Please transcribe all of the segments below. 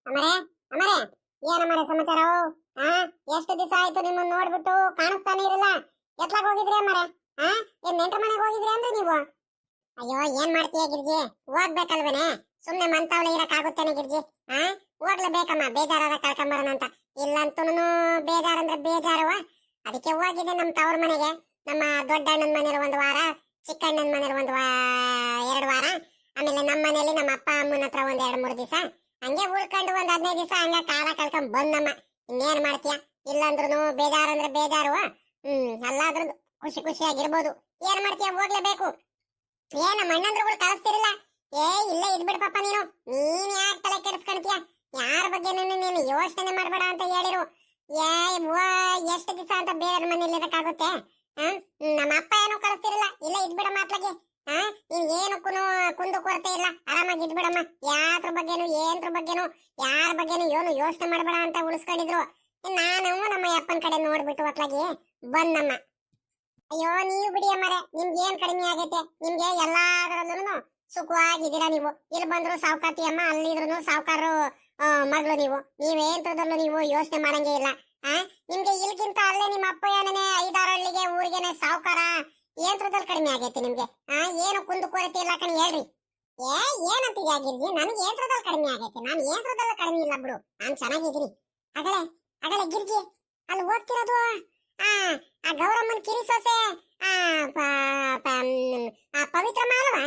ಅಮರೇ ಅಮರೇ ಏನಮರೇ ಸಮಾಚಾರವು? ಆ ಎಷ್ಟು ದಿವಸ ಆಯ್ತು ನಿಮ್ಮನ್ನ ನೋಡ್ಬಿಟ್ಟು ಕಾಣಿಸ್ತಾನೆ ಇರಲ್ಲ. ಎತ್ಲಾಗ ಹೋಗಿದ್ರಿ ಅಮರೇ? ಆ ಏನ್ ನೆಂಟ್ರ ಮನೆಗೆ ಹೋಗಿದ್ರಿ ಅಂದ್ರೆ ನೀವು? ಅಯ್ಯೋ ಏನ್ ಮಾಡ್ತೀಯ ಗಿರ್ಜಿ, ಹೋಗ್ಬೇಕಲ್ವೇನೆ? ಸುಮ್ನೆ ಮಂತಾವಳಿ ಇರಕ್ಕಾಗುತ್ತೇನೆ ಗಿರ್ಜಿ? ಆ ಹೋಗ್ಲೇಬೇಕಮ್ಮ, ಬೇಜಾರಾದ ಕಳ್ಕೊಂಬರೋಣ ಅಂತ. ಇಲ್ಲಂತೂ ಬೇಜಾರಂದ್ರೆ ಬೇಜಾರವ. ಅದಕ್ಕೆ ಹೋಗಿದ್ದೆ ನಮ್ಮ ತವ್ರ ಮನೆಗೆ. ನಮ್ಮ ದೊಡ್ಡ ಅಣ್ಣನ ಮನೇಲಿ ಒಂದು ವಾರ, ಚಿಕ್ಕ ಅಣ್ಣನ ಮನೇಲಿ ಒಂದು 2 ವಾರ, ಆಮೇಲೆ ನಮ್ಮ ಮನೇಲಿ ನಮ್ಮ ಅಪ್ಪ ಅಮ್ಮನ ಹತ್ರ ಒಂದ್ 2-3 ದಿವಸ ಹಂಗೆ ಉಳ್ಕೊಂಡು ಒಂದ್ 15 ದಿವಸ ಹಂಗ ಕಾಲ ಕಳ್ಕೊಂಡ್ ಬಂದಮ್ಮ. ಇನ್ನೇನ್ ಮಾಡ್ತೀಯ? ಇಲ್ಲಂದ್ರೂ ಬೇಜಾರಂದ್ರೆ ಬೇಜಾರು. ಅಲ್ಲಾದ್ರೂ ಖುಷಿ ಖುಷಿಯಾಗಿರ್ಬೋದು. ಏನ್ ಮಾಡ್ತೀಯ, ಹೋಗ್ಲೇಬೇಕು. ನಮ್ಮ ಅಣ್ಣಂದ್ರುಗಳು ಕಳಿಸ್ತಿರಲ್ಲ. ಇಲ್ಲೇ ಇದ್ಬಿಡ್ ಪಾಪ, ನೀನ್ ಯಾಕೆ ತಲೆ ಕೆಡಿಸ್ಕೊಂತೀಯ? ಯಾರ ಬಗ್ಗೆ ನೀನು ಯೋಚನೆ ಮಾಡ್ಬೇಡ ಅಂತ ಹೇಳಿರು. ಎಷ್ಟು ದಿವಸ ಅಂತ ಬೇರೆ ಮನೇಲಿ ಇರಕ್ಕಾಗುತ್ತೆ? ನಮ್ಮ ಅಪ್ಪ ಏನು ಕಳಿಸ್ತಿರಲ್ಲ. ಇಲ್ಲ ಇದ್ಬಿಡ ಮಾತ್ಲಾಗೆ. ನಿನ್ ಏನಕ್ಕೂ ಕುಂದು ಕೊರತೆ ಇಲ್ಲ, ಆರಾಮಾಗಿ ಇದ್ಬಿಡಮ್ಮ. ಯಾತ್ರ ಬಗ್ಗೆನು ಏನ್ರ ಬಗ್ಗೆನು ಯಾರ ಬಗ್ಗೆನು ಏನು ಯೋಚನೆ ಮಾಡ್ಬೇಡ ಅಂತ ಉಳಿಸ್ಕೊಂಡಿದ್ರು. ನಾನು ನಮ್ಮ ಅಪ್ಪನ ಕಡೆ ನೋಡ್ಬಿಟ್ಟು ಅತ್ಲಾಗಿ ಬಂದಮ್ಮ. ಅಯ್ಯೋ ನೀವು ಬಿಡಿ ಅಮ್ಮರೆ, ನಿಮ್ಗೆ ಏನ್ ಕಡಿಮೆ ಆಗೈತೆ? ನಿಮ್ಗೆ ಎಲ್ಲಾದ್ರಲ್ಲೂ ಸುಖವಾಗಿದ್ದೀರಾ ನೀವು. ಇಲ್ಲಿ ಬಂದ್ರು ಸಾವುಕಾತಿ ಅಮ್ಮ, ಅಲ್ಲಿದ್ರು ಸಾವುಕಾರರು ಮಗಳು ನೀವು. ನೀವೇಂತ್ರದಲ್ಲೂ ನೀವು ಯೋಚನೆ ಮಾಡಂಗೇ ಇಲ್ಲ. ನಿಮ್ಗೆ ಇಲ್ಗಿಂತ ಅಲ್ಲೇ ನಿಮ್ಮ ಅಪ್ಪ ಏನೇ 5-6 ಹಳ್ಳಿಗೆ ಊರಿಗೆನೆ ಸಾವುಕಾರ. ಏಂತ್ರದಲ್ಲಿ ಕಡಿಮೆ ಆಗೈತೆ ನಿಮ್ಗೆ? ಏನು ಕುಂದು ಕೊರತೆ ಇಲ್ಲ ಕಣಿ, ಹೇಳ್ರಿ. ಏನಂತೀಯ ಗಿರ್ಜಿ? ನನಗೆ ಏಂತ್ರದಲ್ಲಿ ಕಡಿಮೆ ಆಗೈತೆ? ನಾನು ಏಂತ್ರದಲ್ಲ ಕಡಿಮೆ ಇಲ್ಲ ಬಿಡು, ನಾನು ಚೆನ್ನಾಗಿದ್ದೀನಿ. ಅಗಳೆ ಅಗಳೆ ಗಿರ್ಜಿ, ಅಲ್ಲಿ ಹೋಗ್ತಿರೋದು ಆ ಗೌರಮ್ಮನ್ ಕಿರಿ ಸೊಸೆ ಪವಿತ್ರಮ್ಮ ಅಲ್ವಾ?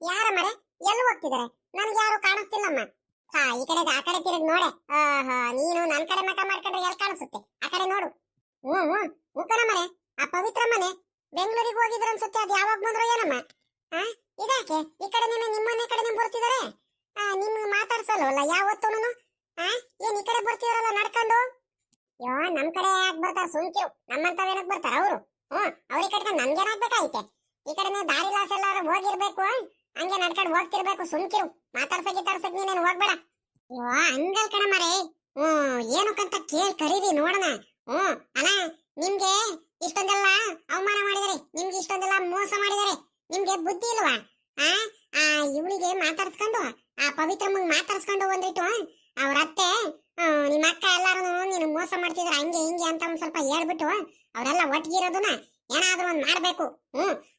ಯಾರ ಮರೆ? ಎಲ್ಲಿ ಹೋಗ್ತಿದಾರೆ? ನನ್ಗೆ ಯಾರು ಕಾಣಿಸ್ತಿಲ್ಲಮ್ಮ. ಈ ಕಡೆ ಆ ಕಡೆ ತಿರುಗಿ ನೋಡೆ. ನೀನು ನನ್ ಕಡೆ ಮಠ ಮಾಡ್ಕೊಂಡ್ರೆ ಎಲ್ಲಿ ಕಾಣಿಸುತ್ತೆ? ಆ ಕಡೆ ನೋಡು. ಕಣ ಮನೆ, ಆ ಪವಿತ್ರಮ್ಮನೆ ಬೆಂಗಳೂರಿಗೆ ಹೋಗಿದ್ರ ಅನ್ಸುತ್ತೆ. ಅದು ಯಾವಾಗ ಬಂದ್ರು ಏನಮ್ಮ? ಇದಾಕೆ ಈ ಕಡೆ ನಿಮ್ಮನೆ ಕಡೆ ಬರ್ತಿದಾರೆ? ನಿಮ್ಗೆ ಮಾತಾಡ್ಸಲ್ವಲ್ಲ ಯಾವತ್ತೂನು? ಏನ್ ಈ ಕಡೆ ಬರ್ತಿದಾರಲ್ಲ ನಡ್ಕೊಂಡು? ನಮ್ ಕಡೆ ಯಾಕೆ ಬರ್ತಾರ? ಸುಮ್ಕಿರು, ನಮ್ಮಂತವೇನಕ್ ಬರ್ತಾರ ಅವರು? ಅವ್ರಿಗೆ ಕಟ್ಕೊಂಡು ನನ್ಗೇನಾಗ್ಬೇಕಾಯ್ತೆ? ಈ ಕಡೆ ದಾರಿ ಲಾಸ್ ಎಲ್ಲಾರು ಹೋಗಿರ್ಬೇಕು, ಹಂಗೆ ನಡ್ಕೊಂಡು ಹೋಗ್ತಿರ್ಬೇಕು. ಸುಮ್ಕಿರು, ಮಾತಾಡ್ಸಕ್ ನೀನೇನು ಹೋಗ್ಬೇಡ. ಹಂಗಲ್ ಕಣ ಮರೆ. ಏನಕ್ಕಂತ ಕರೀರಿ ನೋಡೋಣ. ಅಣ್ಣ, ನಿಮ್ಗೆ ಇಷ್ಟೊಂದೆಲ್ಲ ಅವಮಾನ ಮಾಡಿದಾರೆ, ನಿಮ್ಗೆ ಇಷ್ಟೊಂದೆಲ್ಲ ಮೋಸ ಮಾಡಿದಾರೆ. ನಿಮ್ಗೆ ಬುದ್ಧಿ ಇಲ್ವಾ? ಇವಳಿಗೆ ಮಾತಾಡ್ಸ್ಕೊಂಡು, ಆ ಪವಿತ್ರಮ್ಮಂಗ್ ಮಾತಾಡ್ಸ್ಕೊಂಡು ಒಂದಿಟ್ಟು ಅವ್ರ ಅತ್ತೆ ನಿಮ್ಮ ಅಕ್ಕ ಎಲ್ಲಾರು ನೀನು ಮೋಸ ಮಾಡ್ತಿದ್ರ ಹಂಗೆ ಹಿಂಗೆ ಅಂತ ಒಂದ್ ಸ್ವಲ್ಪ ಹೇಳ್ಬಿಟ್ಟು ಅವರೆಲ್ಲ ಒಟ್ಟಿಗಿರೋದನ್ನ ಏನಾದ್ರೂ ಒಂದ್ ಮಾಡ್ಬೇಕು.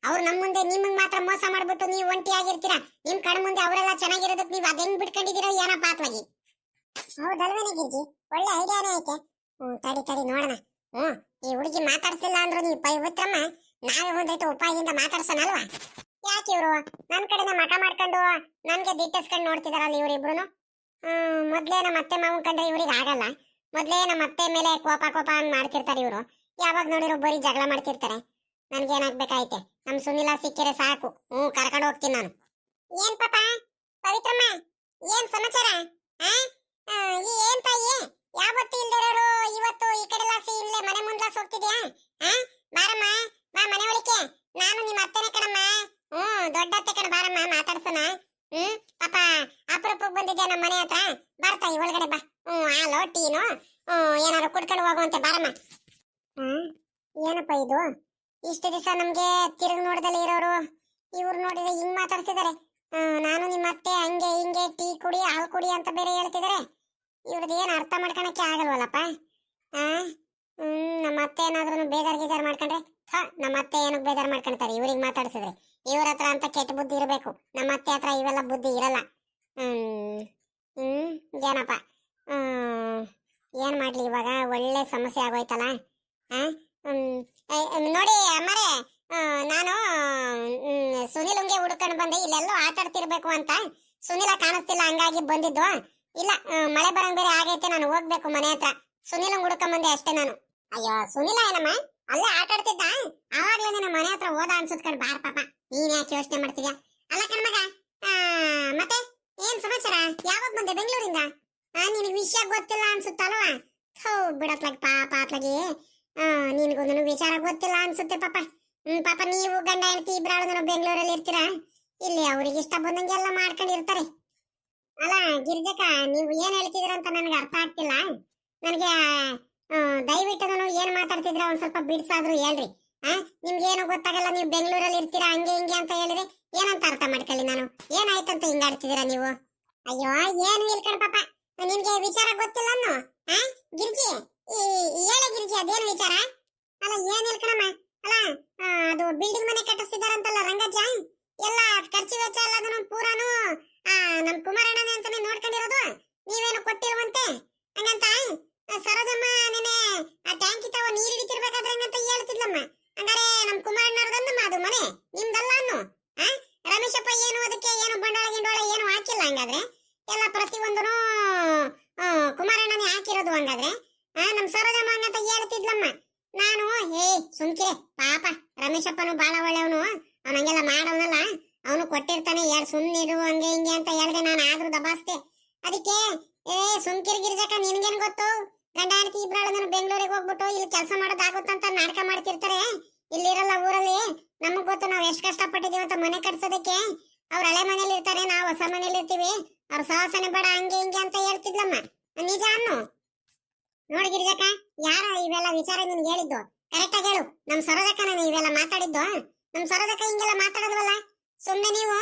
ಅವ್ರು ನಮ್ ಮುಂದೆ ನಿಮ್ಮಂಗ್ ಮಾತ್ರ ಮೋಸ ಮಾಡ್ಬಿಟ್ಟು ನೀವು ಒಂಟಿ ಆಗಿರ್ತೀರಾ. ನಿಮ್ ಕಣ್ ಮುಂದೆ ಅವರೆಲ್ಲ ಚೆನ್ನಾಗಿರೋದಕ್ ನೀವ್ ಅದೆಂಗ್ ಬಿಟ್ಕೊಂಡಿದ್ದೀರೋ ಏನೋ ಪಾತ್ವಾಗಿ. ಹೌದಲ್ವೇನೆ ಗಿರ್ಜಿ? ಒಳ್ಳೆ ಐಡಿಯಾನೇ ಐತೆ. ತಡಿ ನೋಡೋಣ. ಈ ಹುಡುಗಿ ಮಾತಾಡ್ಸಿಲ್ಲ ಅಂದ್ರು ನೀವು ಪವಿತ್ರಮ್ಮ ನಾವೇ ಒಂದೈಟು ಉಪಾಯದಿಂದ ಮಾತಾಡ್ಸೋಣಲ್ವಾ? ಯಾಕೆ ಇವ್ರು ನನ್ ಕಡೆನ ಮಠ ಮಾಡ್ಕೊಂಡು ನನ್ಗೆ ದಿಟ್ಟಿಸ್ಕೊಂಡು ನೋಡ್ತಿದಾರಲ್ಲ ಇವರಿಬ್ರು? ಮೊದ್ಲೇ ನಮ್ಮ ಅತ್ತೆ ಮಾವನ್ ಕಂಡ್ರೆ ಇವ್ರಿಗೆ ಆಗಲ್ಲ. ಮೊದ್ಲೇ ನಮ್ಮ ಅತ್ತೆ ಮೇಲೆ ಕೋಪ ಹಂಗ್ ಮಾಡ್ತಿರ್ತಾರೆ ಇವ್ರು. ಯಾವಾಗ ನೋಡಿರೋ ಬರೀ ಜಗಳ ಮಾಡ್ತಿರ್ತಾರೆ. ನನ್ಗೇನಾಗ್ಬೇಕಾಯ್ತೆ? ನಮ್ ಸುನಿಲ ಸಿಕ್ಕಿರೆ ಸಾಕು, ಕರ್ಕೊಂಡು ಹೋಗ್ತೀನಿ ನಾನು. ಏನ್ ಪಾಪ ಪವಿತ್ರಮ್ಮ, ಏನ್ ಸಮಾಚಾರ? ಏನ್ ತಾಯಿ, ಯಾವತ್ತು ಇಲ್ದಿರೋರು ಇವತ್ತು ಈ ಕಡೆ ಲಾಸಿ ಇಲ್ಲೇ ಮನೆ ಮುಂದ್ಲಾಸ್ ಹೋಗ್ತಿದ್ಯಾ? ಬಾರಮ್ಮ, ಬಾ ಮನೆ ಒಳಿಕೆ. ನಾನು ನಿಮ್ಮ ಅತ್ತೆನೆ ಕಣಮ್ಮ. ದೊಡ್ಡ ಅತ್ತೆ ಕಣ, ಬಾರಮ್ಮ ಮಾತಾಡ್ಸೋಣ. ಪಾಪ ಅಪರೂಪಕ್ಕೆ ಬಂದಿದ್ಯಾ ನಮ್ಮ ಮನೆ ಹತ್ರ? ಬರ್ತಾಯಿ ಒಳಗಡೆ ಬಾ. ಹಾಲು ಟೀನು ಏನಾರು ಕುಡ್ಕೊಂಡು ಹೋಗುವಂತೆ, ಬಾರಮ್ಮ. ಏನಪ್ಪ ಇದು? ಇಷ್ಟು ದಿವಸ ನಮ್ಗೆ ತಿರುಗಿ ನೋಡ್ದಲ್ಲಿ ಇರೋರು ಇವ್ರು ನೋಡಿದ್ರೆ ಹಿಂಗ್ ಮಾತಾಡ್ತಿದ್ದಾರೆ. ನಾನು ನಿಮ್ಮ ಅತ್ತೆ ಹಂಗೆ ಹಿಂಗೆ ಟೀ ಕುಡಿ ಹಾಲು ಕುಡಿ ಅಂತ ಬೇರೆ ಹೇಳ್ತಿದ್ದಾರೆ. ಇವ್ರದ್ದು ಏನು ಅರ್ಥ ಮಾಡ್ಕೊಳಕ್ಕೆ ಆಗಲ್ವಲ್ಲಪ್ಪ. ನಮ್ಮ ಅತ್ತೆ ಏನಾದ್ರೂ ಬೇಜಾರ್ ಮಾಡ್ಕೊಂಡ್ರೆ ನಮ್ಮ ಅತ್ತೆ ಏನಕ್ಕೆ ಬೇಜಾರ್ ಮಾಡ್ಕೊಂತಾರೆ? ಇವ್ರಿಗೆ ಮಾತಾಡ್ಸಿದ್ರೆ ಇವ್ರ ಹತ್ರ ಅಂತ ಕೆಟ್ಟ ಬುದ್ಧಿ ಇರಬೇಕು. ನಮ್ಮ ಅತ್ತೆ ಹತ್ರ ಇವೆಲ್ಲ ಬುದ್ಧಿ ಇರಲ್ಲ. ಏನಪ್ಪ ಏನ್ ಮಾಡ್ಲಿ ಇವಾಗ? ಒಳ್ಳೆ ಸಮಸ್ಯೆ ಆಗೋಯ್ತಲ್ಲ. ನೋಡಿ ಅಮ್ಮರೇ, ನಾನು ಸುನಿಲಂಗೆ ಹುಡ್ಕೊಂಡು ಬಂದೆ. ಇಲ್ಲೆಲ್ಲೋ ಆಟ ಆಡ್ತಿರ್ಬೇಕು ಅಂತ ಸುನಿಲ ಕಾಣಿಸ್ತಿಲ್ಲ, ಹಂಗಾಗಿ ಬಂದಿದ್ದು. ಇಲ್ಲ ಮಳೆ ಬರಂಗ್ ಬೇರೆ ಆಗೈತೆ, ನಾನು ಹೋಗ್ಬೇಕು ಮನೆ ಹತ್ರ. ಸುನಿಲಂಗ್ ಹುಡ್ಕೊಂಡ್ ಬಂದೆ ಅಷ್ಟೇ ನಾನು. ಅಯ್ಯೋ ಸುನಿಲ ಏನಮ್ಮ ಅಲ್ಲೇ ಆಟ ಆಡ್ತಿದ್ದ? ಆವಾಗ್ಲೇ ನಮ್ಮ ಮನೆ ಹತ್ರ ಹೋದ ಅನ್ಸುತ್ಕಂಡ್ ಬಾರ್ ಪಾಪ. ನೀನ್ ಯಾಕೆ ಯೋಚನೆ ಮಾಡ್ತೀಯ? ಅಲ್ಲ ಕಣ್ಮಗ, ಮತ್ತೆ ಏನ್ ಸಮಾಚಾರ? ಯಾವಾಗ ಬಂದೆ ಬೆಂಗಳೂರಿಂದ? ನಿನಗೆ ವಿಷಯ ಗೊತ್ತಿಲ್ಲ ಅನ್ಸುತ್ತಲ್ವಾ? ಬಿಡತ್ಲಾಗ ಪಾಪ ಅತ್ಲಾಗಿ. ನಿನ್ಗೊಂದು ವಿಚಾರ ಗೊತ್ತಿಲ್ಲ ಅನ್ಸುತ್ತೆ ಪಾಪ. ಪಾಪ ನೀವು ಗಂಡ ಹೆಂಡತಿ ಇಬ್ರಾಳು ಬೆಂಗಳೂರಲ್ಲಿ ಇರ್ತೀರಾ. ಇಲ್ಲಿ ಅವ್ರಿಗೆ ಇಷ್ಟ ಬಂದಂಗೆಲ್ಲ ಮಾಡ್ಕೊಂಡಿರ್ತಾರೆ. ಅಲ್ಲ ಗಿರ್ಜಕ, ನೀವು ಏನ್ ಹೇಳ್ತಿದ್ರ ಅಂತ ನನಗೆ ಅರ್ಥ ಆಗ್ತಿಲ್ಲ. ನನಗೆ ದಯವಿಟ್ಟು ನಾನು ಏನ್ ಮಾತಾಡ್ತಿದ್ರ ಒಂದ್ ಸ್ವಲ್ಪ ಬಿಡ್ಸಾದ್ರು ಹೇಳ್ರಿ. ನಿಮ್ಗೇನು ಗೊತ್ತಾಗಲ್ಲ, ನೀವು ಬೆಂಗಳೂರಲ್ಲಿ ಇರ್ತೀರಾ ಹಂಗೆ ಹಿಂಗೆ ಅಂತ ಹೇಳಿದ್ರೆ ಏನಂತ ಅರ್ಥ ಮಾಡ್ಕೊಳ್ಳಿ ನಾನು? ಏನಾಯ್ತಂತ ಹಿಂಗಾಡ್ತಿದ್ದೀರಾ ನೀವು? ಅಯ್ಯೋ ಏನು ಇಲ್ಕಣ ಪಾಪ, ನಿಮ್ಗೆ ವಿಚಾರ ಗೊತ್ತಿಲ್ಲ ಅನ್ನೋ ಆ ಗಿರ್ಜಿ ಈ ಹೇಳ ಗಿರ್ಜಿ ಅದೇನು ವಿಚಾರ ಅಲ್ಲ ಏನಿಲ್ಲ ಕಣಮ್ಮ ಅಲ್ಲ ಅದು ಬಿಲ್ಡಿಂಗ್ ಮನೆ ಕಟ್ಟಿಸ್ತಿದಾರಂತಲ್ಲ ರಂಗಜ್ಜ ಎಲ್ಲ ಖರ್ಚು ವೆಚ್ಚ ಎಲ್ಲ ಅದನ್ನು ಪೂರಾನು ನಮ್ ಕುಮಾರಣ್ಣನೇ ಅಂತಾನೆ ನೋಡ್ಕೊಂಡಿರೋದು ನೀವೇನು ಕೊಟ್ಟಿಲ್ವಂತೆ ಹಂಗಂತ ಸರೋಜಮ್ಮ ನೆನೆ ಆ ಟ್ಯಾಂಕಿ ತವ ನೀರು ಹಿಡಿತಿರ್ಬೇಕಾದ್ರೆ ಹಂಗಂತ ಹೇಳ್ತಿದ್ಲಮ್ಮ ಹಂಗಾರೆ ನಮ್ ಕುಮಾರಣ್ಣವ್ರದನ್ನಮ್ಮ ಅದು ಮನೆ ನಿಮ್ದಲ್ಲ ಅನ್ನು ಆ ರಮೇಶಪ್ಪ ಏನು ಅದಕ್ಕೆ ಏನು ಬಂಡವಾಳ ಗಿಂಡವಾಳ ಏನು ಹಾಕಿಲ್ಲ ಹಂಗಾದ್ರೆ ಎಲ್ಲ ಪ್ರತಿಯೊಂದನು ಕುಮಾರಣ್ಣನೇ ಹಾಕಿರೋದು ಹಂಗಾದ್ರೆ ನಮ್ ಸರೋಜಮ್ಮ ಹಂಗಂತ ಹೇಳ್ತಿದ್ಲಮ್ಮ ನಾನು ಹೇ ಸುಮ್ಕಿರೆ ಪಾಪ ರಮೇಶಪ್ಪನು ಬಾಳ ಒಳ್ಳೆಯವನು ಅವನಂಗೆಲ್ಲ ಮಾಡವನಲ್ಲ ಅವನು ಕೊಟ್ಟಿರ್ತಾನೆ ಸುಮ್ಮನಿರು ಹಂಗೆ ಹಿಂಗೆ ಅಂತ ಹೇಳ್ದೆ ನಾನು ಆದ್ರೂ ದಬಾಸ್ತೆ ಅದಕ್ಕೆ ಏ ಸುಮ್ಕಿರ್ ಗಿರ್ಜಕ್ಕ ನಿನ್ಗೇನ್ ಗೊತ್ತು ಗಂಡ ಹೆಂಡತಿ ಇಬ್ರಾಳು ಬೆಂಗಳೂರಿಗೆ ಹೋಗ್ಬಿಟ್ಟು ಇಲ್ಲಿ ಕೆಲಸ ಮಾಡೋದಾಗುತ್ತಂತ ನಾಟಕ ಮಾಡ್ತಿರ್ತಾರೆ ಇಲ್ಲಿರಲ್ಲ ಊರಲ್ಲಿ ನಮಗ್ ಗೊತ್ತು ನಾವ್ ಎಷ್ಟ್ ಕಷ್ಟಪಟ್ಟಿದೀವಿ ಅಂತ ಮನೆ ಕಟ್ಸೋದಕ್ಕೆ ಅವ್ರ ಹಳೆ ಮನೇಲಿ ಇರ್ತಾರೆ ನಾವು ಹೊಸ ಮನೇಲಿ ಇರ್ತೀವಿ ಅವ್ರ ಸಾಹಸನೆ ಬೇಡ ಹಂಗೆ ಹಿಂಗೆ ಅಂತ ಹೇಳ್ತಿದ್ಲಮ್ಮ ನಿಜ ಅನ್ನು ನೋಡಿ ಗಿರ್ಜಕ್ಕ ಯಾರ ಇವೆಲ್ಲ ವಿಚಾರ ನಿನ್ಗೆ ಹೇಳಿದ್ದು ಕರೆಕ್ಟ್ ಆಗಿ ಹೇಳು ನಮ್ ಸರೋದಕ್ಕ ನಾನು ಇವೆಲ್ಲ ಮಾತಾಡಿದ್ದು ನಮ್ ಸರೋದಕ್ಕ ಹಿಂಗೆಲ್ಲ ಮಾತಾಡೋದ್ವಲ್ಲ ಸುಮ್ನೆ ನೀವು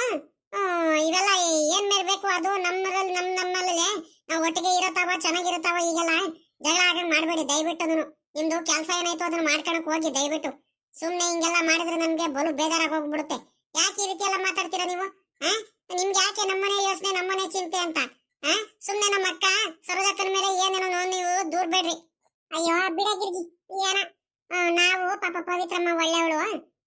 ಇವೆಲ್ಲ ಏನ್ ಮೇರ್ಬೇಕು ಅದು ನಮ್ಮಲ್ಲಿ ನಮ್ಮಲ್ಲಿ ನಾವು ಒಟ್ಟಿಗೆ ಇರತ್ತಾವ ಚೆನ್ನಾಗಿರತ್ತಾವ ಈಗೆಲ್ಲ ಜಗಳ ಆಗಂಗ್ ಮಾಡ್ಬೇಡಿ ದಯವಿಟ್ಟು ಅದನ್ನು ನಿಮ್ದು ಕೆಲಸ ಏನಾಯ್ತು ಅದನ್ನ ಮಾಡ್ಕೊಳಕ್ ಹೋಗಿ ದಯವಿಟ್ಟು ಸುಮ್ನೆ ಹಿಂಗೆಲ್ಲ ಮಾಡಿದ್ರೆ ನಮ್ಗೆ ಬಲು ಬೇಜಾರಾಗಿ ಹೋಗ್ಬಿಡುತ್ತೆ ಯಾಕೆ ಈ ರೀತಿ ಎಲ್ಲ ಮಾತಾಡ್ತೀರಾ ನೀವು ನಿಮ್ಗೆ ಯಾಕೆ ನಮ್ಮನೆ ಯೋಚನೆ ನಮ್ಮನೆ ಚಿಂತೆ ಅಂತ ಸುಮ್ನೆ ನಮ್ಮ ಅಕ್ಕ ಸರೋಜಕ್ಕನ ಮೇಲೆ ಏನೇನೋ ನೀವು ದೂರ ಬೇಡ್ರಿ ಅಯ್ಯೋ ಬಿಡ ಗಿರ್ಜಿ ಏನ ನಾವು ಪಾಪ ಪವಿತ್ರಮ್ಮ ಒಳ್ಳೆವಳು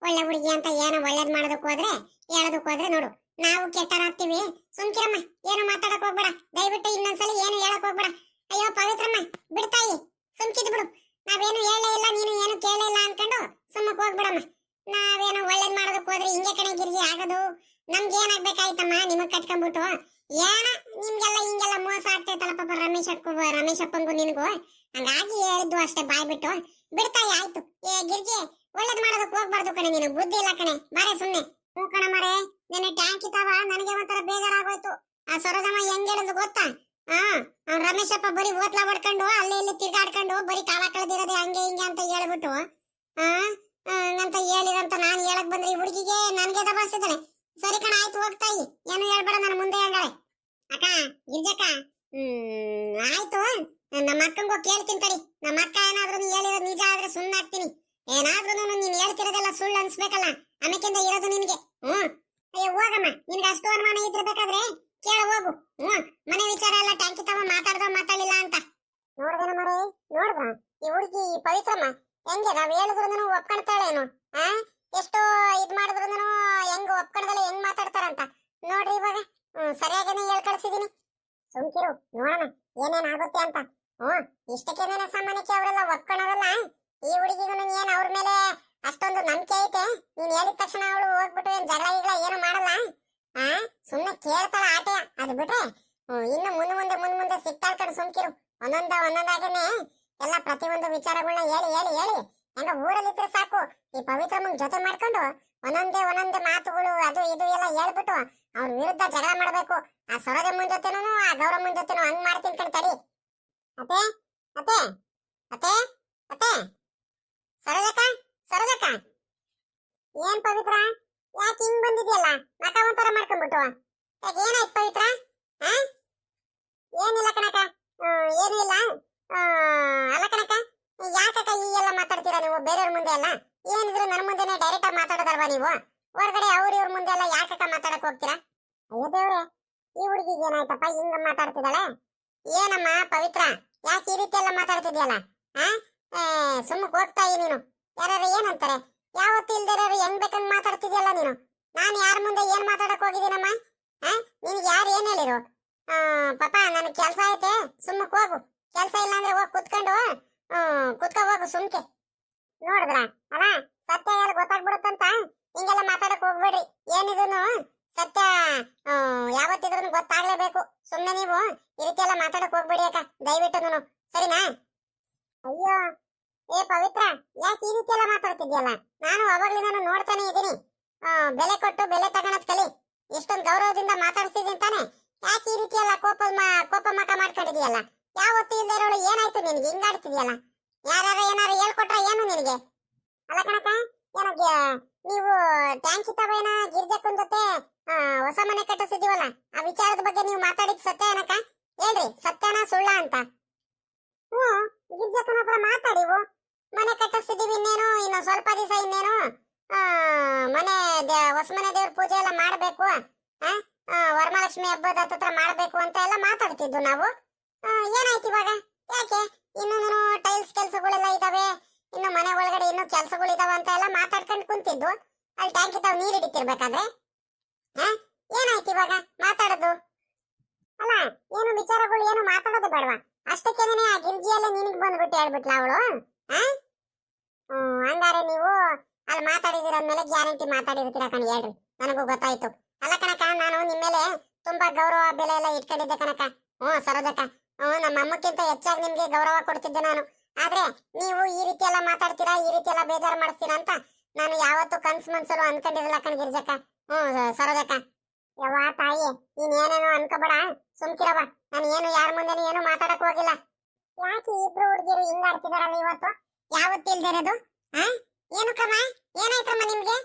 ಒಳ್ಳೆ ಹುಡುಗಿ ಅಂತ ಏನೋ ಒಳ್ಳೇದ್ ಮಾಡೋದಕ್ಕೆ ಹೋದ್ರೆ ಹೇಳೋದಕ್ಕೆ ಹೋದ್ರೆ ನೋಡು ನಾವು ಕೆಟ್ಟರಾಗ್ತೀವಿ ಸುಮ್ಕಿರಮ್ಮ ಏನು ಮಾತಾಡಕ್ ಹೋಗ್ಬೇಡ ದಯವಿಟ್ಟು ಇನ್ನೊಂದ್ಸಲಿ ಏನು ಹೇಳಕ್ ಹೋಗ್ಬೇಡ ಅಯ್ಯೋ ಪವಿತ್ರಮ್ಮ ಬಿಡ್ತಾಯಿ ಸುಮ್ಕಿದ್ ಬಿಡು ನಾವೇನು ಹೇಳೇ ಇಲ್ಲ ನೀನು ಏನು ಕೇಳೇ ಇಲ್ಲ ಅನ್ಕೊಂಡು ಸುಮ್ಮಕ್ ಹೋಗ್ಬಿಡಮ್ಮ ನಾವೇನು ಒಳ್ಳೇದ್ ಮಾಡೋದಕ್ಕೆ ಹೋದ್ರೆ ಹಿಂಗೆ ಕಣೆ ಗಿರ್ಜಿ ಆಗೋದು ನಮ್ಗೆ ಏನಾಗ್ಬೇಕಾಯ್ತಮ್ಮ ನಿಮಗ್ ಕಟ್ಕೊಂಡ್ಬಿಟ್ಟು ಏನ ನಿಮ್ಗೆಲ್ಲ ಹಿಂಗೆಲ್ಲ ಮೋಸ ಆಗ್ತೈತಲ್ಲ ಪಾಪ ರಮೇಶಪ್ಪಂಗು ನಿನ್ಗೂ ಹಂಗಾಗಿ ಹೇಳಿದ್ದು ಅಷ್ಟೇ ಬಾಯ್ ಬಿಟ್ಟು ಬಿಡ್ತಾಯಿ ಆಯ್ತು ಏ ಗಿರ್ಜಿ ಒಳ್ಳೇದ್ ಮಾಡೋದಕ್ಕೆ ಹೋಗ್ಬಾರ್ದು ಕಣೆ ನೀನು ಬುದ್ಧಿ ಇಲ್ಲ ಕಣೆ ಬಾರೆ ಸುಮ್ನೆ ಹೂ ಕಣ ಮರೆ ನಿನ್ನೆ ಟ್ಯಾಂಕ್ ಇತ್ತಾವ ನನಗೆ ಒಂಥರ ಬೇಜಾರಾಗೋಯ್ತು ಆ ಸರೋಜಮ್ಮ ಹೆಂಗ್ ಹೇಳಿದ್ರು ಗೊತ್ತಾ ರಮೇಶಪ್ಪ ಬರೀ ಓತ್ಲಾ ಹೊಡ್ಕೊಂಡು ಅಲ್ಲಿ ಇಲ್ಲಿ ತಿರ್ಗಾಡ್ಕೊಂಡು ಬರೀ ಕಾಲ ಕಳೆದಿರೋದೆ ಹಂಗೆ ಹಿಂಗೆ ಅಂತ ಹೇಳ್ಬಿಟ್ಟು ಅಂತ ಹೇಳಿರಂತ ನಾನು ಹೇಳಕ್ ಬಂದ್ರೆ ಈ ಹುಡುಗಿಗೆ ನನ್ಗೆ ದಬಾಯಿಸಿದ್ದಾನೆ ಸರಿ ಕಣ ಆಯ್ತು ಹೋಗ್ತಾಯಿ ಏನು ಹೇಳ್ಬೇಡ ನನ್ನ ಮುಂದೆ ಹೇಳಾಳೆ ಅಕ್ಕ ಗಿರ್ಜಕ್ಕ ಆಯ್ತು ನಮ್ಮ ಅಕ್ಕಂಗೋ ಕೇಳ್ತೀನಿ ತಡಿ ನಮ್ಮ ಅಕ್ಕ ಏನಾದ್ರೂ ನೀ ಹೇಳಿರೋದು ನಿಜ ಆದ್ರೆ ಸುಮ್ಮನಾಗ್ತೀನಿ ಏನಾದ್ರೂ ನೀನ್ ಹೇಳ್ತಿರೋದೆಲ್ಲ ಸುಳ್ಳು ಅನ್ಸ್ಬೇಕಲ್ಲ ಆಮೇಕಿಂದ ಇರೋದು ನಿನ್ಗೆ ಅಯ್ಯೋ ಹೋಗಮ್ಮ ನಿನ್ಗೆ ಅಷ್ಟು ಅನುಮಾನ ಇದ್ರಬೇಕಾದ್ರೆ ಕೇಳ ಹೋಗು ಮನೆ ವಿಚಾರ ಎಲ್ಲ ಟ್ಯಾಂಕಿ ತವ ಮಾತಾಡಿಲ್ಲ ಅಂತ ನೋಡ್ದೇನ ಮರೆ ನೋಡ್ದ ಈ ಹುಡುಗಿ ಪವಿತ್ರಮ್ಮ ಹೆಂಗೆ ನಾವ್ ಹೇಳಿದ್ರು ಒಪ್ಕೊಳ್ತಾಳೇನು ಎಷ್ಟು ಇದ್ ಮಾಡಿದ್ರು ಹೆಂಗ್ ಒಪ್ಕೊಂಡಲ್ಲ ಹೆಂಗ್ ಮಾತಾಡ್ತಾರಂತ ನೋಡ್ರಿ ಇವಾಗ ಸರಿಯಾಗೇನೆ ಹೇಳ್ ಕಳ್ಸಿದೀನಿ ಸುಮ್ಕಿರು ನೋಡೋಣ ಏನೇನ್ ಆಗುತ್ತೆ ಅಂತ ಇಷ್ಟಕ್ಕೇನೇನ ಸಾಮಾನ್ಯಕ್ಕೆ ಅವರೆಲ್ಲ ಒಪ್ಕೊಳೋರಲ್ಲ ಈ ಹುಡುಗಿಗೂ ಏನ್ ಅವ್ರ ಮೇಲೆ ಅಷ್ಟೊಂದು ನಂಬಿಕೆ ಐತೆ ನೀನ್ ಹೇಳಿದ ತಕ್ಷಣ ಅವಳು ಹೋಗ್ಬಿಟ್ಟು ಏನ್ ಜಗಳ ಗಿಗಳ ಏನು ಮಾಡಲ್ಲ ಸುಮ್ನೆ ಕೇಳ್ತಾಳ ಆಟೆ ಅದು ಬಿಟ್ರೆ ಇನ್ನು ಮುಂದೆ ಸಿಕ್ತಾಳ್ಕೊಂಡು ಸುಮ್ಕಿರು ಒಂದೊಂದಾಗೇನೆ ಎಲ್ಲ ಪ್ರತಿಯೊಂದು ವಿಚಾರಗಳನ್ನ ಹೇಳಿ ಹೆಂಗ ಊರಲ್ಲಿದ್ರೆ ಸಾಕು ಈ ಪವಿತ್ರಮ್ಮನ್ ಜೊತೆ ಮಾಡ್ಕೊಂಡು ಒಂದೊಂದೇ ಮಾತುಗಳು ಅದು ಇದು ಎಲ್ಲ ಹೇಳ್ಬಿಟ್ಟು ಅವ್ರ ವಿರುದ್ಧ ಜಗಳ ಮಾಡ್ಬೇಕು ಆ ಸರೋಜಮ್ಮನ್ ಜೊತೆನೂ ಆ ಗೌರಮ್ಮನ್ ಜೊತೆನೂ ಹಂಗ್ ಮಾಡ್ತೀನಿ ಕಣ್ ತಡಿ ಅತ್ತೆ ಅತ್ತೆ ಅತ್ತೆ ಅತ್ತೆ ಸರೋಜಕ್ಕ ಏನ್ ಪವಿತ್ರ ಯಾಕೆ ಹಿಂಗ್ ಬಂದಿದ್ಯಲ್ಲ ಮಕ ಒಂಥರ ಮಾಡ್ಕೊಂಡ್ಬಿಟ್ಟು ಯಾಕೆ ಏನಾಯ್ತು ಪವಿತ್ರ ಏನಿಲ್ಲ ಕಣಕ ಏನು ಇಲ್ಲ ಅಲ್ಲ ಕಣಕ ಯಾಕಕ್ಕ ಈ ಎಲ್ಲ ಮಾತಾಡ್ತೀರಾ ನೀವು ಬೇರೆಯವ್ರ ಮುಂದೆ ಎಲ್ಲ ಏನಿದ್ರು ನನ್ನ ಮುಂದೆನೆ ಡೈರೆಕ್ಟ್ ಆಗಿ ಮಾತಾಡೋದಲ್ವಾ ನೀವು ಹೊರಗಡೆ ಇವ್ರ ಮುಂದೆ ಎಲ್ಲ ಯಾಕಕ್ಕ ಮಾತಾಡಕ್ ಹೋಗ್ತೀರಾ ಅಯ್ಯೋ ದೇವ್ರೆ ಈ ಹುಡುಗಿಗೆ ಏನಾಯ್ತಪ್ಪ ಹಿಂಗ ಮಾತಾಡ್ತಿದ್ದಾಳೆ ಏನಮ್ಮ ಪವಿತ್ರ ಯಾಕೆ ಈ ರೀತಿ ಎಲ್ಲ ಮಾತಾಡ್ತಿದ್ಯಲ್ಲ ಸುಮ್ಮಕ್ ಹೋಗ್ತಾ ನೀನು ಯಾರು ಏನಂತಾರೆ ಯಾವತ್ತು ಇಲ್ದಿರೋರು ಹೆಂಗ್ ಬೇಕಂಗ್ ಮಾತಾಡ್ತಿದ್ಯಲ್ಲ ನೀನು ನಾನು ಯಾರ ಮುಂದೆ ಏನ್ ಮಾತಾಡಕ್ ಹೋಗಿದ್ದೀನಮ್ಮ ನಿನ್ಗೆ ಯಾರು ಏನ್ ಹೇಳಿರು ಪಾಪ ನನ್ ಕೆಲ್ಸ ಐತೆ ಸುಮ್ಮಕ್ ಹೋಗು ಕೆಲ್ಸ ಇಲ್ಲ ಅಂದ್ರೆ ಹೋಗಿ ಕುತ್ಕೊ ಹೋಗು ಸುಮ್ಕೆ ನೋಡಿದ್ರ ಅಲ್ಲ ಸತ್ಯ ಎಲ್ಲ ಗೊತ್ತಾಗ್ಬಿಡುತ್ತಂತ ಹಿಂಗೆಲ್ಲ ಮಾತಾಡಕ್ ಹೋಗ್ಬೇಡ್ರಿ ಏನಿದ್ರು ಸತ್ಯ ಯಾವತ್ತಿದ್ರು ಗೊತ್ತಾಗ್ಲೇಬೇಕು ಸುಮ್ನೆ ನೀವು ಈ ರೀತಿ ಎಲ್ಲ ಮಾತಾಡಕ್ ಹೋಗ್ಬೇಡಿ ಅಕ್ಕ ದಯವಿಟ್ಟು ಸರಿನಾ ಅಯ್ಯೋ ಏ ಪವಿತ್ರ ಯಾಕೆ ಈ ರೀತಿ ಎಲ್ಲ ಮಾತಾಡ್ತಿದ್ಯಲ್ಲ ನಾನು ಅವಾಗ್ಲಿಂದ ನೋಡ್ತಾನೆ ಇದೀನಿ ಬೆಲೆ ಕೊಟ್ಟು ಬೆಲೆ ತಗೊಳದ್ ಕಲಿ ಇಷ್ಟೊಂದು ಗೌರವದಿಂದ ಮಾತಾಡ್ತಿದ್ದೀನಿ ತಾನೆ ಯಾಕೆ ಈ ರೀತಿ ಎಲ್ಲ ಕೋಪ ಮಕ ಮಾಡ್ಕೊಂಡಿದ್ಯಲ್ಲ ಯಾವತ್ತು ಇಲ್ದಿರೋಳು ಏನಾಯ್ತು ನಿನಗೆ ಹಿಂಗಾಡ್ತಿದ್ಯಲ್ಲ ಯಾರು ಏನಾರು ಹೇಳ್ಕೊಟ್ರ ಏನು ನಿನಗೆ ಅಲ್ಲ ಕಣಕ ಏನಕ್ಕೆ ನೀವು ಟ್ಯಾಂಕಿ ತವೇನ ಗಿರ್ಜಕ್ಕನ್ ಜೊತೆ ಹೊಸ ಮನೆ ಕಟ್ಟಿಸಿದೀವಲ್ಲ ಆ ವಿಚಾರದ ಬಗ್ಗೆ ನೀವು ಮಾತಾಡಿದ್ ಸತ್ಯ ಏನಕ್ಕ ಹೇಳ್ರಿ ಸತ್ಯನ ಸುಳ್ಳ ಅಂತ. ಹ್ಮ್, ಗಿರ್ಜಕ್ಕನ ಹತ್ರ ಮಾತಾಡಿವು. ಮನೆ ಕಟ್ಟಿಸ್ತಿದೀವಿ ಇನ್ನೇನು, ಇನ್ನು ಸ್ವಲ್ಪ ದಿವಸ ಇನ್ನೇನು ಆ, ಹೊಸಮನೆ ದೇವ್ರ ಪೂಜೆ ಎಲ್ಲ ಮಾಡ್ಬೇಕು, ವರಮಹಾಲಕ್ಷ್ಮಿ ಹಬ್ಬದ ಹತ್ರ ಮಾಡ್ಬೇಕು ಅಂತ ಎಲ್ಲ ಮಾತಾಡ್ತಿದ್ವು ನಾವು. ಏನಾಯ್ತು ಇವಾಗ? ಯಾಕೆ ಇನ್ನೂ ಟೈಲ್ಸ್ ಕೆಲಸಗಳೆಲ್ಲ ಇದಾವೆ, ಇನ್ನು ಮನೆ ಒಳಗಡೆ ಇನ್ನೂ ಕೆಲಸಗಳು ಇದಾವೆ ಅಂತ ಎಲ್ಲ ಮಾತಾಡ್ಕೊಂಡು ಕುಂತಿದ್ವು. ಅಲ್ಲಿ ಟ್ಯಾಂಕಿ ತಾವು ನೀರು ಹಿಡಿತಿರ್ಬೇಕಾದ್ರೆ ಏನಾಯ್ತು ಇವಾಗ ಮಾತಾಡೋದು? ಅಲ್ಲ, ಏನು ವಿಚಾರಗಳು ಏನು ಮಾತಾಡೋದು ಬೇಡವಾ? ಅಷ್ಟಕ್ಕೇನೆ ಆ ಗಿರ್ಜಿಯಲ್ಲೇ ನಿನಗೆ ಬಂದ್ಬಿಟ್ಟು ಹೇಳ್ಬಿಟ್ಲ ಅವಳು. ಹಂಗಾರೆ ನೀವು ಅಲ್ಲಿ ಮಾತಾಡಿದಿರ ಅಂದ್ಮೇಲೆ ಗ್ಯಾರಂಟಿ ಮಾತಾಡಿರ್ತೀರ ಕಣ. ಹೇಳ್ರಿ, ನನಗೂ ಗೊತ್ತಾಯ್ತು. ಅಲ್ಲ ಕಣಕ, ನಾನು ನಿಮ್ಮ ಮೇಲೆ ತುಂಬಾ ಗೌರವ ಬೆಲೆ ಎಲ್ಲ ಇಟ್ಕೊಂಡಿದ್ದೆ ಕಣಕ. ಸರೋದಕ್ಕ, ನಮ್ಮ ಅಮ್ಮಕ್ಕಿಂತ ಹೆಚ್ಚಾಗಿ ನಿಮ್ಗೆ ಗೌರವ ಕೊಡ್ತಿದ್ದೆ ನಾನು. ಆದ್ರೆ ನೀವು ಈ ರೀತಿ ಎಲ್ಲ ಮಾತಾಡ್ತೀರಾ, ಈ ರೀತಿ ಎಲ್ಲ ಬೇಜಾರು ಮಾಡಿಸ್ತೀರಾ ಅಂತ ನಾನು ಯಾವತ್ತೂ ಕನ್ಸು ಮನ್ಸಲು ಅನ್ಕೊಂಡಿರಲಿಲ್ಲ ಕಣ ಗಿರ್ಜಕ್ಕ. ಸರೋದಕ್ಕ, ಯವ್ವ ತಾಯಿ, ನೀನ್ ಏನೇನೋ ಅನ್ಕೋಬೇಡ, ಸುಮ್ಕಿರವ. ನಾನು ಏನು ಯಾರ ಮುಂದೆನೂ ಏನು ಮಾತಾಡಕ್ ಹೋಗಿಲ್ಲ. ಯಾಕೆ ಇಬ್ರು ಹುಡುಗಿರು ಹಿಂಗಾಡ್ತಿದಾರಲ್ಲ ಇವತ್ತು? ಯಾವತ್ತು ಇಲ್ದಿರೋದು? ಏನು ಕ್ರಮ? ಏನಾಯ್ತಮ್ಮ ನಿಮ್ಗೆ?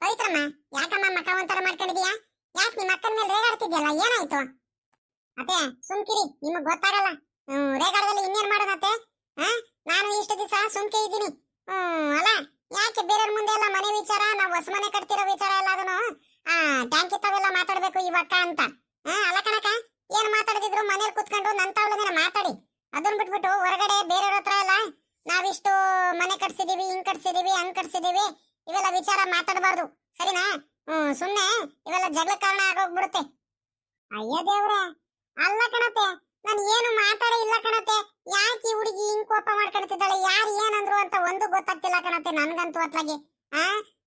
ಪವಿತ್ರಮ್ಮ, ಯಾಕಮ್ಮ ಮಕ್ಕ ಒಂಥರ ಮಾಡ್ಕೊಂಡಿದೀಯಾ? ಯಾಕೆ ನಿಮ್ಮ ಅಕ್ಕನ ಮೇಲೆ ರೇಗಾಡ್ತಿದ್ಯಲ್ಲ, ಏನಾಯ್ತು? ಅತ್ತೆ ಸುಮ್ಕಿರಿ, ನಿಮಗ್ ಗೊತ್ತಾಗಲ್ಲ. ರೇಗಾಡದಲ್ಲಿ ಇನ್ನೇನ್ ಮಾಡೋದತ್ತೆ? ನಾನು ಇಷ್ಟು ದಿವಸ ಸುಮ್ಕೆ ಇದ್ದೀನಿ. ಅಲ್ಲ, ಯಾಕೆ ಬೇರೆಯವ್ರ ಮುಂದೆ ಎಲ್ಲ ಮನೆ ವಿಚಾರ, ನಾವು ಹೊಸ ಮನೆ ಕಟ್ತಿರೋ ವಿಚಾರ ಎಲ್ಲ ಅದನ್ನು ಟ್ಯಾಂಕಿ ತಾವೆಲ್ಲ ಮಾತಾಡ್ಬೇಕು ಇವಕ್ಕ ಅಂತ? ಅಲ್ಲ ಕಣಕ, ಏನ್ ಮಾತಾಡಿದ್ರು ಮನೇಲಿ ಕುತ್ಕೊಂಡು ನನ್ ತಾವಳದೇನ ಮಾತಾಡಿ. ಅದನ್ನ ಬಿಟ್ಬಿಟ್ಟು ಹೊರಗಡೆ ಬೇರೆಯವ್ರ ಹತ್ರ ಎಲ್ಲ ನಾವಿಷ್ಟು ಮನೆ ಕಟ್ಸಿದೀವಿ, ಹಿಂಗ್ ಕಟ್ಸಿದೀವಿ, ಹಂಗ್ ಕಟ್ಸಿದೀವಿ, ಇವೆಲ್ಲ ವಿಚಾರ ಮಾತಾಡಬಾರ್ದು, ಸರಿನಾ? ಸುಮ್ನೆ ಇವೆಲ್ಲ ಜಗಳ ಕಾರಣ ಆಗೋಗ್ಬಿಡುತ್ತೆ. ಅಯ್ಯೋ ದೇವ್ರೆ, ಅಲ್ಲ ಕಣತೆ, ನಾನು ಏನು ಮಾತಾಡೇ ಇಲ್ಲ ಕಣತೆ. ಯಾಕೆ ಈ ಹುಡುಗಿ ಹಿಂಗ್ ಕೋಪ ಮಾಡ್ಕೊಳ್ತಿದ್ದಾಳೆ, ಯಾರು ಏನಂದ್ರು ಅಂತ ಒಂದು ಗೊತ್ತಾಗ್ತಿಲ್ಲ ಕಣತೆ ನನ್ಗಂತೂ. ಅತ್ಲಾಗಿ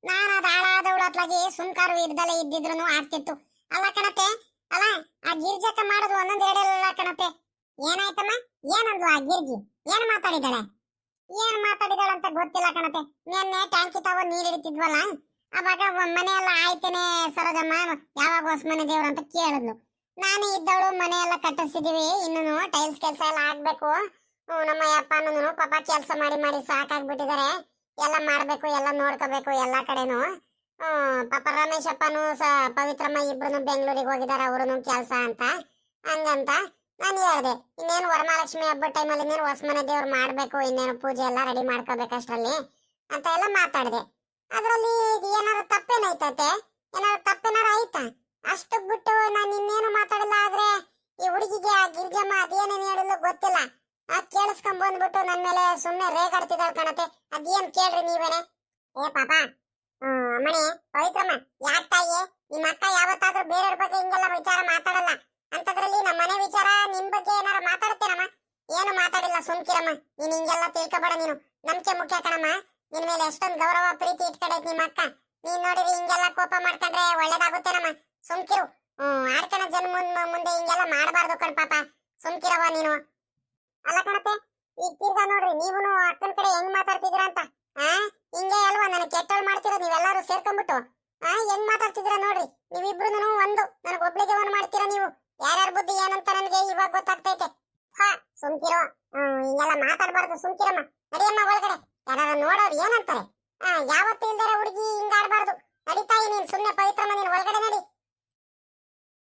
ನಾನು ಅದು ಹಾಳಾದವಳು ಅತ್ಲಾಗಿ ಸುಮ್ಕಾರು ಇಡ್ದಲೆ ಇದ್ದಿದ್ರು ಆಗ್ತಿತ್ತು. ಅಲ್ಲ ಕಣತೆ, ಅಲ್ಲ ಆ ಗಿರ್ಜಕ್ಕ ಮಾಡೋದು ಒಂದೊಂದ್ ಎರಡಲ್ಲ ಕಣತೆ. ಏನಾಯ್ತಮ್ಮ? ಏನಂದ್ಲು ಆ ಗಿರ್ಜಿ? ಏನ್ ಮಾತಾಡಿದಾಳೆ? ಏನ್ ಮಾತಾಡಿದಾಳಂತ ಗೊತ್ತಿಲ್ಲ ಕಣತೆ. ನಿನ್ನೆ ಟ್ಯಾಂಕಿ ತಾವ ನೀರ್ ಹಿಡಿತಿದ್ವಲ್ಲ, ಅವಾಗ ಮನೆ ಎಲ್ಲ ಆಯ್ತೇನೆ ಸರೋಜಮ್ಮ, ಯಾವಾಗ ಹೊಸ ಮನೆ ದೇವ್ರ ಅಂತ ಕೇಳಿದ್ಲು. ನಾನು ಇದ್ದವಳು ಮನೆ ಎಲ್ಲ ಕಟ್ಟಿಸಿದೀವಿ, ಇನ್ನು ಟೈಲ್ಸ್ ಕೆಲಸ ಎಲ್ಲ ಆಗ್ಬೇಕು. ನಮ್ಮ ಅಪ್ಪನೂ ಪಾಪ ಕೆಲಸ ಮಾಡಿ ಮಾಡಿ ಸಾಕಾಗ್ಬಿಟ್ಟಿದ್ದಾರೆ, ಎಲ್ಲ ಮಾಡ್ಬೇಕು, ಎಲ್ಲ ನೋಡ್ಕೋಬೇಕು ಎಲ್ಲಾ ಕಡೆನು. ಪಾಪ ರಮೇಶ್ ಅಪ್ಪನು ಪವಿತ್ರಮ್ಮ ಇಬ್ರು ಬೆಂಗಳೂರಿಗೆ ಹೋಗಿದಾರೆ, ಅವ್ರು ಕೆಲಸ ಅಂತ ಹಂಗಂತ ನಾನು ಹೇಳ್ದೆ. ಇನ್ನೇನು ವರಮಹಾಲಕ್ಷ್ಮಿ ಹಬ್ಬದ ಟೈಮಲ್ಲಿ ಇನ್ನೇನು ಹೊಸ ಮನೆ ದೇವ್ರು ಮಾಡ್ಬೇಕು, ಇನ್ನೇನು ಪೂಜೆ ಎಲ್ಲ ರೆಡಿ ಮಾಡ್ಕೋಬೇಕು ಅಷ್ಟರಲ್ಲಿ ಅಂತ ಎಲ್ಲ ಮಾತಾಡಿದೆ. ಅದ್ರಲ್ಲಿ ಏನಾದ್ರು ತಪ್ಪೇನಾಯ್ತತೆ? ಏನಾದ್ರು ತಪ್ಪೇನಾರು ಆಯ್ತಾ? ಅಷ್ಟು ಬಿಟ್ಟು ನಾನು ಇನ್ನೇನು ಮಾತಾಡಿಲ್ಲ. ಆದ್ರೆ ಈ ಹುಡುಗಿಗೆ ಆ ಗಿರ್ಜಮ್ಮ ಅದೇನೇನು ಹೇಳಿಲ್ಲ ಗೊತ್ತಿಲ್ಲ, ಕೇಳಿಸ್ಕೊಂಡ್ ಬಂದ್ಬಿಟ್ಟು ನನ್ ಮೇಲೆ ಸುಮ್ನೆ ರೇಗಾಡ್ತಿದ್ದಾಳೆ ಕಣತೆ. ಅದೇನ್ ಕೇಳ್ರಿ ನೀವೇನೆ? ಏ ಪಾಪ, ಅಮ್ಮಣಿ ಪವಿತ್ರಮ್ಮ, ಯಾಕೆ ತಾಯಿ ನಿಮ್ಮ ಅಕ್ಕ ಯಾವತ್ತಾದ್ರೂ ಬೇರೆಯವ್ರ ಬಗ್ಗೆ ಹಿಂಗೆಲ್ಲ ವಿಚಾರ ಮಾತಾಡಲ್ಲ. ಅಂತದ್ರಲ್ಲಿ ನಮ್ಮ ಮನೆ ವಿಚಾರ ನಿಮ್ ಬಗ್ಗೆ ಏನಾರ ಮಾತಾಡ್ತೇನಮ್ಮ? ಏನು ಮಾತಾಡಿಲ್ಲ, ಸುಮ್ಕಿರಮ್ಮ. ನೀನ್ ಹಿಂಗೆಲ್ಲ ತಿಳ್ಕೊಬೇಡ, ನೀನು ನಂಬಿಕೆ ಮುಖ್ಯ ಕಣಮ್ಮ. ನಿನ್ ಮೇಲೆ ಎಷ್ಟೊಂದು ಗೌರವ ಪ್ರೀತಿ ಇಟ್ಕೊಂಡೈತಿ ನಿಮ್ಮ ಅಕ್ಕ. ನೀನ್ ನೋಡಿರಿ ಹಿಂಗೆಲ್ಲ ಕೋಪ ಮಾಡ್ಕೊಂಡ್ರೆ ಒಳ್ಳೇದಾಗುತ್ತೇನಮ್ಮ, ಸುಮ್ಕಿರು. ಆಡ್ಕಣ ಜನ ಮುಂದೆ ಹಿಂಗೆಲ್ಲ ಮಾಡಬಾರ್ದು ಕಣ್ ಪಾಪ, ಸುಮ್ಕಿರವ ನೀನು. ಅಲ್ಲ ಕಣತೆ, ಈಗ ತಿರ್ಗಾ ನೋಡ್ರಿ ನೀವುನು ಅಕ್ಕನ ಕಡೆ ಹೆಂಗ್ ಮಾತಾಡ್ತಿದ್ದೀರಾ ಅಂತ. ಹಿಂಗೆ ಅಲ್ವಾ ನನಗೆ ಕೆಟ್ಟೋಳು ಮಾಡ್ತಿರೋ ನೀವೆಲ್ಲರೂ ಸೇರ್ಕೊಂಡ್ಬಿಟ್ಟು? ಹೆಂಗ್ ಮಾತಾಡ್ತಿದ್ದೀರಾ ನೋಡ್ರಿ, ನೀವಿಬ್ರು ಒಂದು, ನನಗೆ ಒಬ್ಳಿಗೆ ಒಂದು ಮಾಡ್ತೀರಾ ನೀವು. ಯಾರ್ಯಾರ ಬುದ್ಧಿ ಏನಂತ ನನಗೆ ಇವಾಗ ಗೊತ್ತಾಗ್ತೈತೆ. ಸುಮ್ಕಿರೋ, ಹಿಂಗೆಲ್ಲ ಮಾತಾಡ್ಬಾರ್ದು, ಸುಮ್ಕಿರಮ್ಮ. ನಡಿಯಮ್ಮ ಒಳಗಡೆ, ಯಾರು ನೋಡೋರು ಏನಂತಾರೆ. ಯಾವತ್ತೂ ಇಲ್ದಾರ ಹುಡುಗಿ ಹಿಂಗಾಡ್ಬಾರ್ದು. ನಡಿತಾಯಿ ನೀನ್ ಸುಮ್ನೆ ಪವಿತ್ರಮ್ಮ, ನೀನ್ ಒಳಗಡೆ ನಡಿ.